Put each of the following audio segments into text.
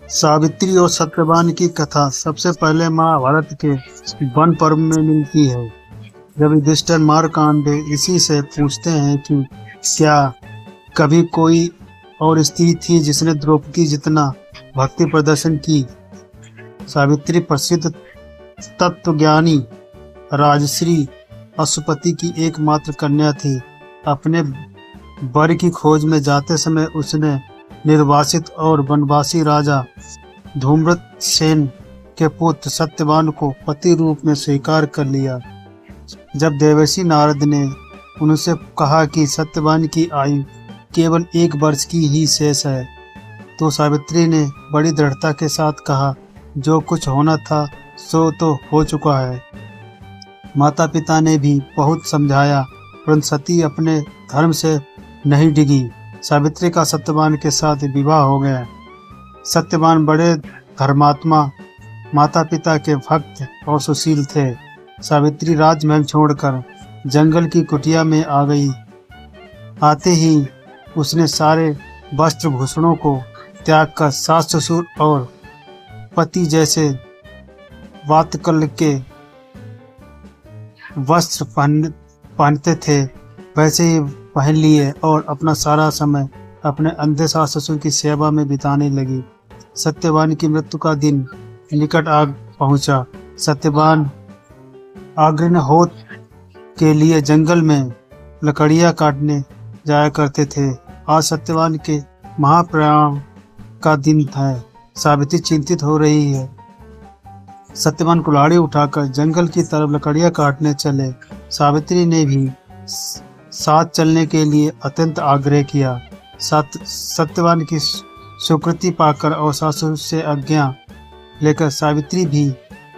सावित्री और सत्यवान की कथा सबसे पहले महाभारत के वन पर्व में मिलती है। जब युधिष्ठिर मारकांडे इसी से पूछते हैं कि क्या कभी कोई और स्त्री थी जिसने द्रौपदी जितना भक्ति प्रदर्शन की। सावित्री प्रसिद्ध तत्वज्ञानी राजश्री अश्वपति की एकमात्र कन्या थी। अपने वर की खोज में जाते समय उसने निर्वासित और वनवासी राजा धूम्रसेन के पुत्र सत्यवान को पति रूप में स्वीकार कर लिया। जब देवर्षि नारद ने उनसे कहा कि सत्यवान की आयु केवल 1 वर्ष की ही शेष है, तो सावित्री ने बड़ी दृढ़ता के साथ कहा, जो कुछ होना था सो तो हो चुका है। माता पिता ने भी बहुत समझाया, परंतु सती अपने धर्म से नहीं डिगी। सावित्री का सत्यवान के साथ विवाह हो गया। सत्यवान बड़े धर्मात्मा, माता पिता के भक्त और सुशील थे। सावित्री राजमहल छोड़कर जंगल की कुटिया में आ गई। आते ही उसने सारे वस्त्र भूषणों को त्याग कर सास ससुर और पति जैसे वातकल के वस्त्र पहनते थे वैसे ही पहन लिए और अपना सारा समय अपने अंधे सास ससुर की सेवा में बिताने लगी। सत्यवान की मृत्यु का दिन निकट आ पहुंचा। सत्यवान अग्निहोत्र के लिए जंगल में लकड़ियां काटने जाया करते थे। आज सत्यवान के महाप्रयाण का दिन है। सावित्री चिंतित हो रही है। सत्यवान कुल्हाड़ी उठाकर जंगल की तरफ लकड़ियां काटने चले। सावित्री ने भी साथ चलने के लिए अत्यंत आग्रह किया। सत्यवान की स्वीकृति पाकर और सासुर से आज्ञा लेकर सावित्री भी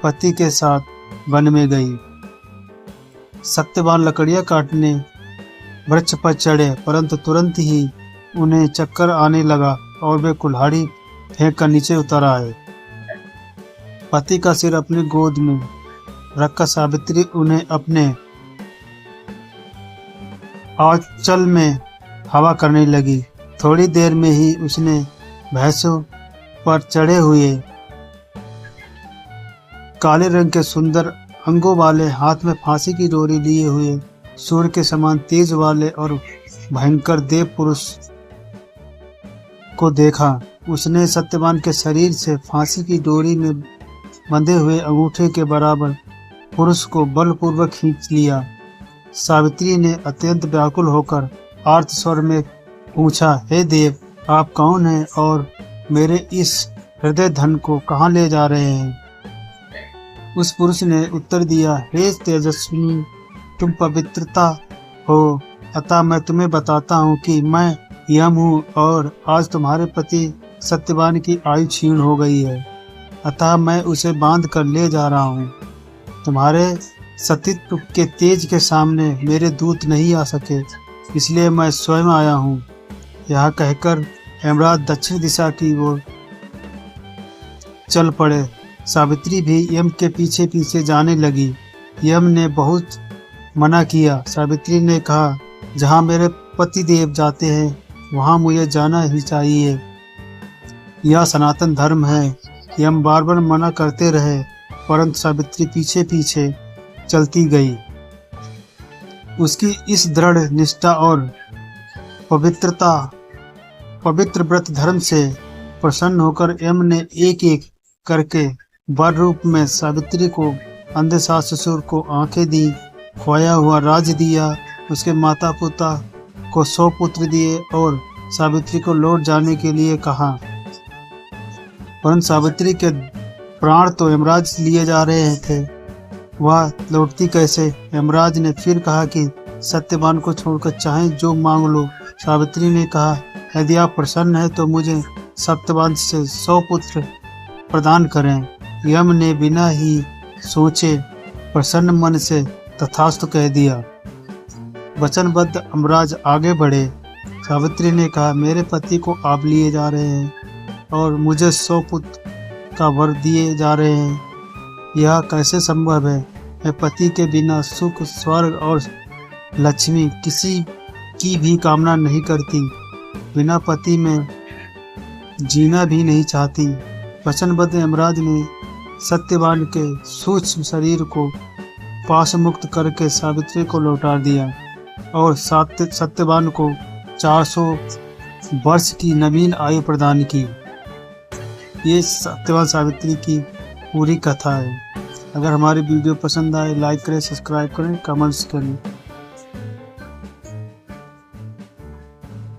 पति के साथ वन में गई। सत्यवान लकड़ियां काटने वृक्ष पर चढ़े, परंतु तुरंत ही उन्हें चक्कर आने लगा और वे कुल्हाड़ी फेंक कर नीचे उतर आए। पति का सिर अपनी गोद में रखकर सावित्री उन्हें अपने आंचल में हवा करने लगी। थोड़ी देर में ही उसने भैंसों पर चढ़े हुए काले रंग के सुंदर अंगों वाले, हाथ में फांसी की डोरी लिए हुए, सूर्य के समान तेज वाले और भयंकर देव पुरुष को देखा। उसने सत्यवान के शरीर से फांसी की डोरी में बंधे हुए अंगूठे के बराबर पुरुष को बलपूर्वक खींच लिया। सावित्री ने अत्यंत व्याकुल होकर आर्त स्वर में पूछा, हे देव, आप कौन हैं और मेरे इस हृदय धन को कहाँ ले जा रहे हैं? उस पुरुष ने उत्तर दिया, हे तेजस्विनी, तुम पवित्रता हो, अतः मैं तुम्हें बताता हूँ कि मैं यम हूँ और आज तुम्हारे पति सत्यवान की आयु क्षीण हो गई है, अतः मैं उसे बांध कर ले जा रहा हूँ। तुम्हारे सतीत्व के तेज के सामने मेरे दूत नहीं आ सके, इसलिए मैं स्वयं आया हूँ। यह कहकर हेमराज दक्षिण दिशा की ओर चल पड़े। सावित्री भी यम के पीछे पीछे जाने लगी। यम ने बहुत मना किया। सावित्री ने कहा, जहाँ मेरे पति देव जाते हैं वहाँ मुझे जाना ही चाहिए, यह सनातन धर्म है। यम बार बार मना करते रहे, परंतु सावित्री पीछे पीछे चलती गई। उसकी इस दृढ़ निष्ठा और पवित्र व्रत धर्म से प्रसन्न होकर यम ने एक एक करके वर रूप में सावित्री को अंधे सास ससुर को आंखें दी, खोया हुआ राज्य दिया, उसके माता पिता को 100 पुत्र दिए और सावित्री को लौट जाने के लिए कहा। परंतु सावित्री के प्राण तो यमराज लिए जा रहे थे, वह लौटती कैसे? यमराज ने फिर कहा कि सत्यवान को छोड़कर चाहे जो मांग लो। सावित्री ने कहा, यदि आप प्रसन्न हैं तो मुझे सत्यवान से 100 पुत्र प्रदान करें। यम ने बिना ही सोचे प्रसन्न मन से तथास्तु कह दिया। वचनबद्ध यमराज आगे बढ़े। सावित्री ने कहा, मेरे पति को आप लिए जा रहे हैं और मुझे 100 पुत्र का वर दिए जा रहे हैं, यह कैसे संभव है? मैं पति के बिना सुख, स्वर्ग और लक्ष्मी किसी की भी कामना नहीं करती, बिना पति में जीना भी नहीं चाहती। वचनबद्ध यमराज ने सत्यवान के सूक्ष्म शरीर को पाश मुक्त करके सावित्री को लौटा दिया और सत्यवान को 400 वर्ष की नवीन आयु प्रदान की। ये सत्यवान सावित्री की पूरी कथा है। अगर हमारी वीडियो पसंद आए लाइक करें, सब्सक्राइब करें, कमेंट्स करें।